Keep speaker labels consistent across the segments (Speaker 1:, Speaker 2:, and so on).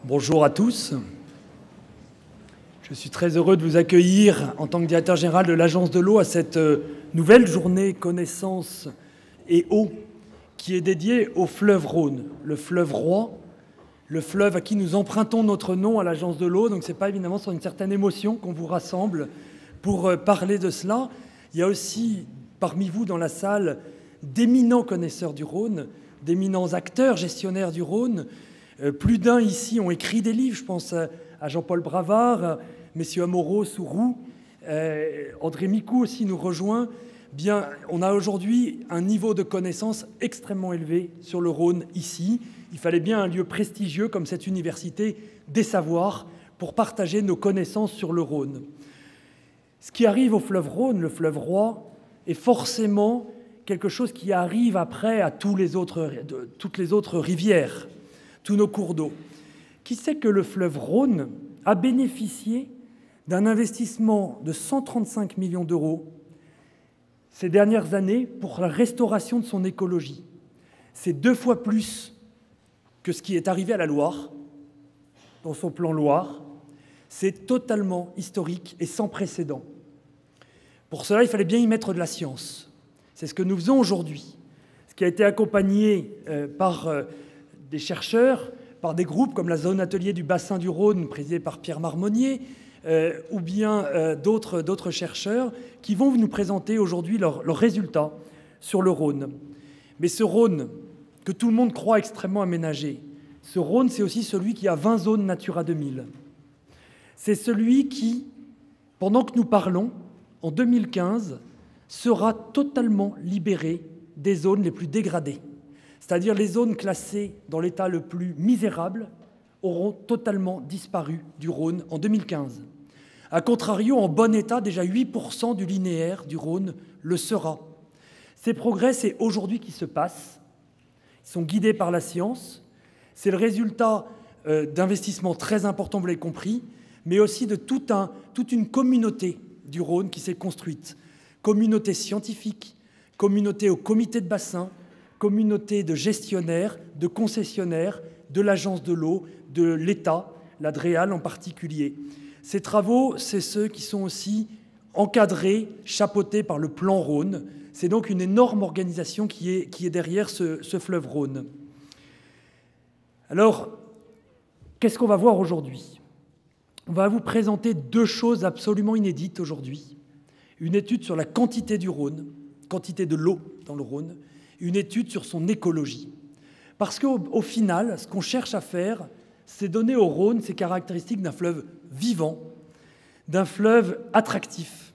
Speaker 1: Bonjour à tous. Je suis très heureux de vous accueillir en tant que directeur général de l'Agence de l'eau à cette nouvelle journée connaissance et eau qui est dédiée au fleuve Rhône, le fleuve roi, le fleuve à qui nous empruntons notre nom à l'Agence de l'eau. Donc ce n'est pas évidemment sans une certaine émotion qu'on vous rassemble pour parler de cela. Il y a aussi parmi vous dans la salle d'éminents connaisseurs du Rhône, d'éminents acteurs gestionnaires du Rhône. Plus d'un ici ont écrit des livres, je pense à Jean-Paul Bravard, messieurs Amoros ou Roux, André Micou aussi nous rejoint. Bien, on a aujourd'hui un niveau de connaissance extrêmement élevé sur le Rhône ici. Il fallait bien un lieu prestigieux comme cette université des savoirs pour partager nos connaissances sur le Rhône. Ce qui arrive au fleuve Rhône, le fleuve roi, est forcément quelque chose qui arrive après à toutes les autres rivières, tous nos cours d'eau. Qui sait que le fleuve Rhône a bénéficié d'un investissement de 135 millions d'euros ces dernières années pour la restauration de son écologie. C'est 2 fois plus que ce qui est arrivé à la Loire, dans son plan Loire. C'est totalement historique et sans précédent. Pour cela, il fallait bien y mettre de la science. C'est ce que nous faisons aujourd'hui. Ce qui a été accompagné par des chercheurs, par des groupes comme la zone atelier du bassin du Rhône, présidée par Pierre Marmonnier, ou bien d'autres chercheurs qui vont nous présenter aujourd'hui leurs résultats sur le Rhône. Mais ce Rhône, que tout le monde croit extrêmement aménagé, ce Rhône, c'est aussi celui qui a 20 zones Natura 2000. C'est celui qui, pendant que nous parlons, en 2015, sera totalement libéré des zones les plus dégradées. C'est-à-dire les zones classées dans l'état le plus misérable auront totalement disparu du Rhône en 2015. A contrario, en bon état, déjà 8% du linéaire du Rhône le sera. Ces progrès, c'est aujourd'hui qui se passent. Ils sont guidés par la science. C'est le résultat d'investissements très importants, vous l'avez compris, mais aussi de toute une communauté du Rhône qui s'est construite. Communauté scientifique, communauté au comité de bassin, communauté de gestionnaires, de concessionnaires, de l'Agence de l'eau, de l'État, la DREAL en particulier. Ces travaux, c'est ceux qui sont aussi encadrés, chapeautés par le plan Rhône. C'est donc une énorme organisation qui est derrière ce fleuve Rhône. Alors, qu'est-ce qu'on va voir aujourd'hui? On va vous présenter 2 choses absolument inédites aujourd'hui. Une étude sur la quantité du Rhône, quantité de l'eau dans le Rhône, une étude sur son écologie. Parce qu'au final, ce qu'on cherche à faire, c'est donner au Rhône ses caractéristiques d'un fleuve vivant, d'un fleuve attractif.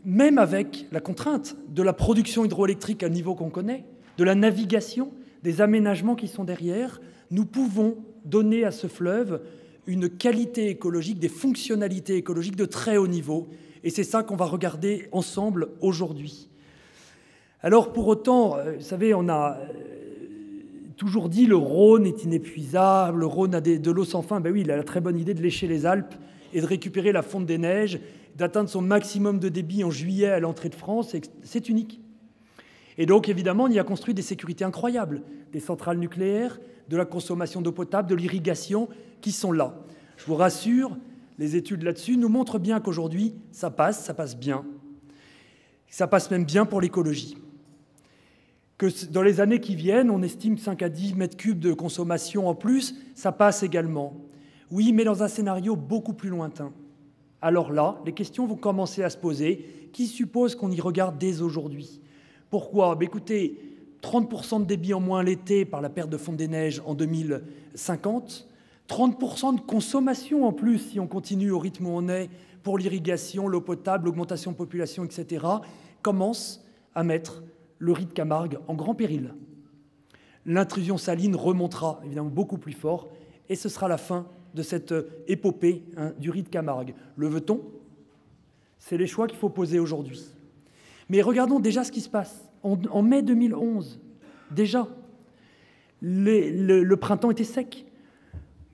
Speaker 1: Même avec la contrainte de la production hydroélectrique à un niveau qu'on connaît, de la navigation, des aménagements qui sont derrière, nous pouvons donner à ce fleuve une qualité écologique, des fonctionnalités écologiques de très haut niveau. Et c'est ça qu'on va regarder ensemble aujourd'hui. Alors pour autant, vous savez, on a toujours dit le Rhône est inépuisable, le Rhône a de l'eau sans fin. Ben oui, il a la très bonne idée de lécher les Alpes et de récupérer la fonte des neiges, d'atteindre son maximum de débit en juillet à l'entrée de France. C'est unique. Et donc évidemment, on y a construit des sécurités incroyables, des centrales nucléaires, de la consommation d'eau potable, de l'irrigation, qui sont là. Je vous rassure, les études là-dessus nous montrent bien qu'aujourd'hui, ça passe bien. Ça passe même bien pour l'écologie. Que dans les années qui viennent, on estime 5 à 10 mètres cubes de consommation en plus, ça passe également. Oui, mais dans un scénario beaucoup plus lointain. Alors là, les questions vont commencer à se poser, qui suppose qu'on y regarde dès aujourd'hui. Pourquoi? Écoutez, 30% de débit en moins l'été par la perte de fonte des neiges en 2050, 30% de consommation en plus si on continue au rythme où on est pour l'irrigation, l'eau potable, l'augmentation de population, etc., commence à mettre le riz de Camargue en grand péril. L'intrusion saline remontera évidemment beaucoup plus fort et ce sera la fin de cette épopée du riz de Camargue. Le veut-on? C'est les choix qu'il faut poser aujourd'hui. Mais regardons déjà ce qui se passe. En mai 2011, déjà, le printemps était sec.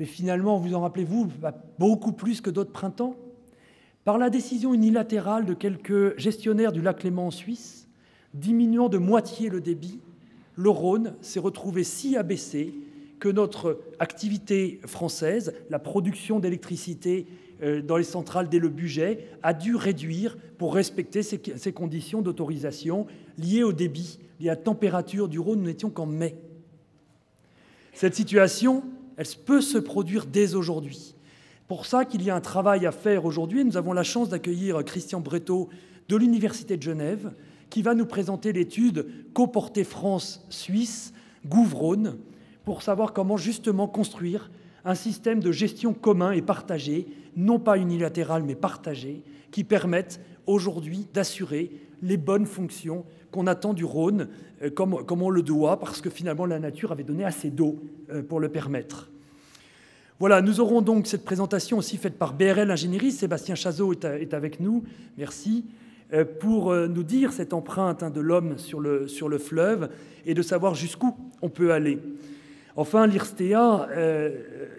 Speaker 1: Mais finalement, vous en rappelez-vous, beaucoup plus que d'autres printemps. Par la décision unilatérale de quelques gestionnaires du lac Léman en Suisse, diminuant de moitié le débit, le Rhône s'est retrouvé si abaissé que notre activité française, la production d'électricité dans les centrales dès le budget, a dû réduire pour respecter ces conditions d'autorisation liées au débit, liées à la température du Rhône. Nous n'étions qu'en mai. Cette situation, elle peut se produire dès aujourd'hui. Pour ça qu'il y a un travail à faire aujourd'hui. Nous avons la chance d'accueillir Christian Breteau de l'Université de Genève, qui va nous présenter l'étude Coporter France-Suisse, Gouv-Rhône, pour savoir comment justement construire un système de gestion commun et partagé, non pas unilatéral mais partagé, qui permette aujourd'hui d'assurer les bonnes fonctions qu'on attend du Rhône, comme on le doit, parce que finalement la nature avait donné assez d'eau pour le permettre. Voilà, nous aurons donc cette présentation aussi faite par BRL Ingénierie. Sébastien Chazot est avec nous, merci, pour nous dire cette empreinte de l'homme sur le fleuve et de savoir jusqu'où on peut aller. Enfin, l'IRSTEA,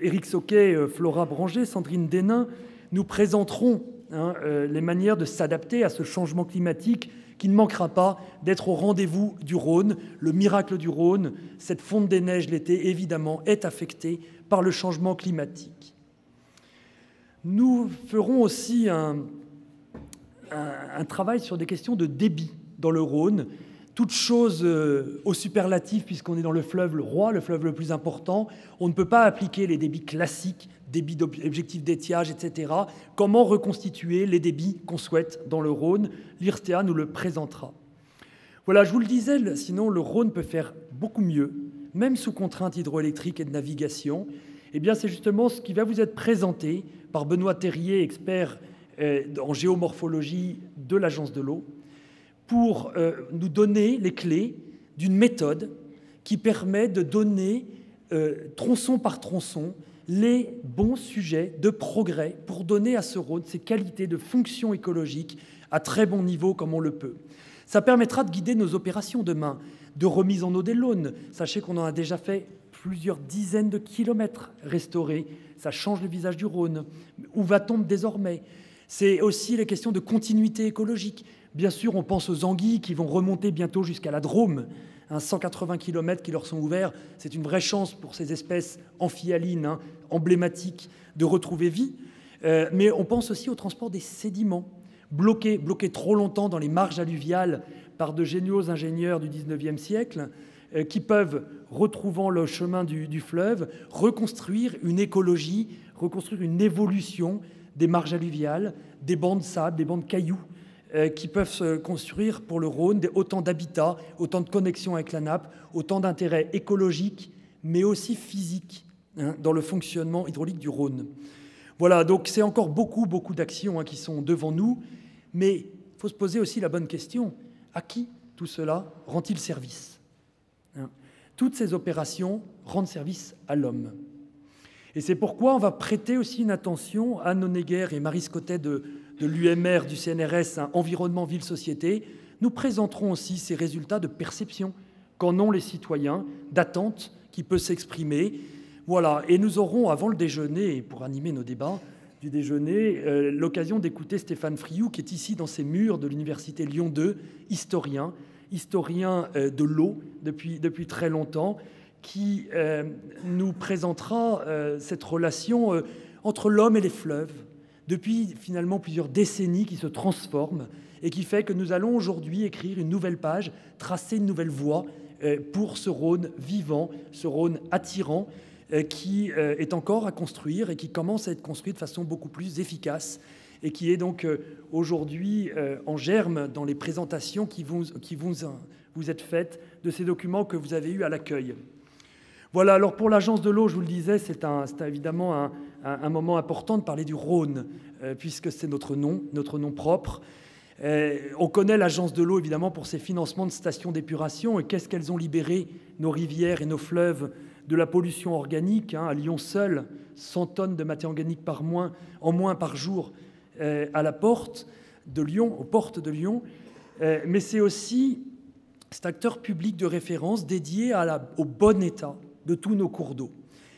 Speaker 1: Éric Sauquet, Flora Branger, Sandrine Desnains, nous présenteront les manières de s'adapter à ce changement climatique qui ne manquera pas d'être au rendez-vous du Rhône. Le miracle du Rhône, cette fonte des neiges l'été, évidemment, est affectée par le changement climatique. Nous ferons aussi un travail sur des questions de débit dans le Rhône, toute chose au superlatif, puisqu'on est dans le fleuve le roi, le fleuve le plus important. On ne peut pas appliquer les débits classiques, débits d'objectifs d'étiage, etc. Comment reconstituer les débits qu'on souhaite dans le Rhône? L'IRSTEA nous le présentera. Voilà, je vous le disais, sinon le Rhône peut faire beaucoup mieux, même sous contrainte hydroélectrique et de navigation. Eh bien, c'est justement ce qui va vous être présenté par Benoît Terrier, expert en géomorphologie de l'Agence de l'eau, pour nous donner les clés d'une méthode qui permet de donner, tronçon par tronçon, les bons sujets de progrès pour donner à ce Rhône ses qualités de fonction écologique à très bon niveau comme on le peut. Ça permettra de guider nos opérations demain, de remise en eau des Launes. Sachez qu'on en a déjà fait plusieurs dizaines de kilomètres restaurés. Ça change le visage du Rhône. Où va-t-on désormais? C'est aussi les questions de continuité écologique. Bien sûr, on pense aux anguilles qui vont remonter bientôt jusqu'à la Drôme. 180 km qui leur sont ouverts, c'est une vraie chance pour ces espèces amphihalines emblématiques de retrouver vie. Mais on pense aussi au transport des sédiments, bloqués trop longtemps dans les marges alluviales par de géniaux ingénieurs du XIXe siècle, qui peuvent, retrouvant le chemin du fleuve, reconstruire une écologie, reconstruire une évolution des marges alluviales, des bancs de sable, des bancs de cailloux, qui peuvent se construire pour le Rhône, autant d'habitats, autant de connexions avec la nappe, autant d'intérêts écologiques, mais aussi physiques, dans le fonctionnement hydraulique du Rhône. Voilà, donc c'est encore beaucoup d'actions qui sont devant nous, mais il faut se poser aussi la bonne question, à qui tout cela rend-il service? Toutes ces opérations rendent service à l'homme. Et c'est pourquoi on va prêter aussi une attention à Anne Honegger et Marie Scottet de l'UMR, du CNRS, Environnement, Ville, Société. Nous présenterons aussi ces résultats de perception qu'en ont les citoyens, d'attente qui peut s'exprimer. Voilà, et nous aurons, avant le déjeuner, et pour animer nos débats du déjeuner, l'occasion d'écouter Stéphane Frioux, qui est ici dans ces murs de l'Université Lyon 2, historien de l'eau depuis très longtemps, qui nous présentera cette relation entre l'homme et les fleuves, depuis finalement plusieurs décennies qui se transforment et qui fait que nous allons aujourd'hui écrire une nouvelle page, tracer une nouvelle voie pour ce Rhône vivant, ce Rhône attirant, qui est encore à construire et qui commence à être construit de façon beaucoup plus efficace et qui est donc aujourd'hui en germe dans les présentations qui vous êtes faites de ces documents que vous avez eus à l'accueil. Voilà, alors pour l'Agence de l'eau, je vous le disais, c'est évidemment un moment important de parler du Rhône, puisque c'est notre nom propre. On connaît l'Agence de l'eau, évidemment, pour ses financements de stations d'épuration. Et qu'est-ce qu'elles ont libéré, nos rivières et nos fleuves, de la pollution organique. À Lyon seul, 100 tonnes de matière organique en moins par jour à la porte de Lyon, aux portes de Lyon. Mais c'est aussi cet acteur public de référence dédié au bon état de tous nos cours d'eau.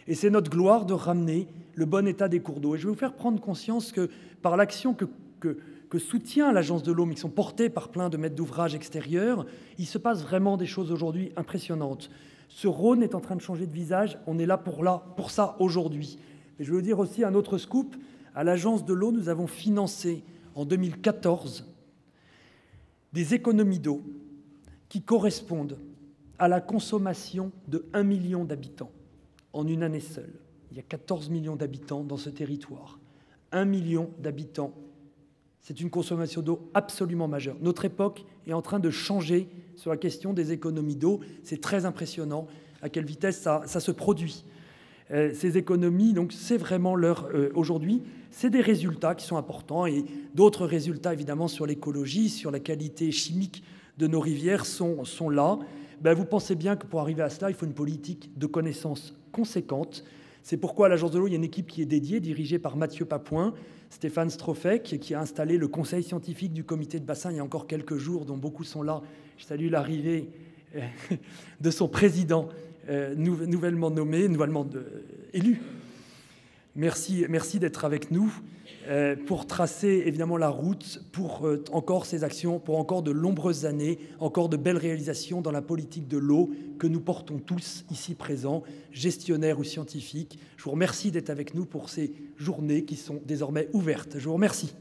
Speaker 1: Et c'est notre gloire de ramener le bon état des cours d'eau. Et je vais vous faire prendre conscience que par l'action que que soutient l'Agence de l'eau, mais qui sont portés par plein de maîtres d'ouvrage extérieurs, il se passe vraiment des choses aujourd'hui impressionnantes. Ce Rhône est en train de changer de visage, on est là pour ça aujourd'hui. Et je veux dire aussi un autre scoop, à l'Agence de l'eau, nous avons financé en 2014 des économies d'eau qui correspondent à la consommation de 1 million d'habitants en une année seule. Il y a 14 millions d'habitants dans ce territoire. 1 million d'habitants, c'est une consommation d'eau absolument majeure. Notre époque est en train de changer sur la question des économies d'eau. C'est très impressionnant à quelle vitesse ça se produit. Ces économies, donc c'est vraiment l'heure aujourd'hui. C'est des résultats qui sont importants et d'autres résultats évidemment sur l'écologie, sur la qualité chimique de nos rivières sont là. Vous pensez bien que pour arriver à cela, il faut une politique de connaissances conséquente. C'est pourquoi à l'Agence de l'eau, il y a une équipe qui est dédiée, dirigée par Mathieu Papouin, Stéphane Strofek, qui a installé le conseil scientifique du comité de bassin il y a encore quelques jours, dont beaucoup sont là. Je salue l'arrivée de son président nouvellement nommé, nouvellement élu. Merci d'être avec nous pour tracer évidemment la route pour encore ces actions, pour encore de nombreuses années, encore de belles réalisations dans la politique de l'eau que nous portons tous ici présents, gestionnaires ou scientifiques. Je vous remercie d'être avec nous pour ces journées qui sont désormais ouvertes. Je vous remercie.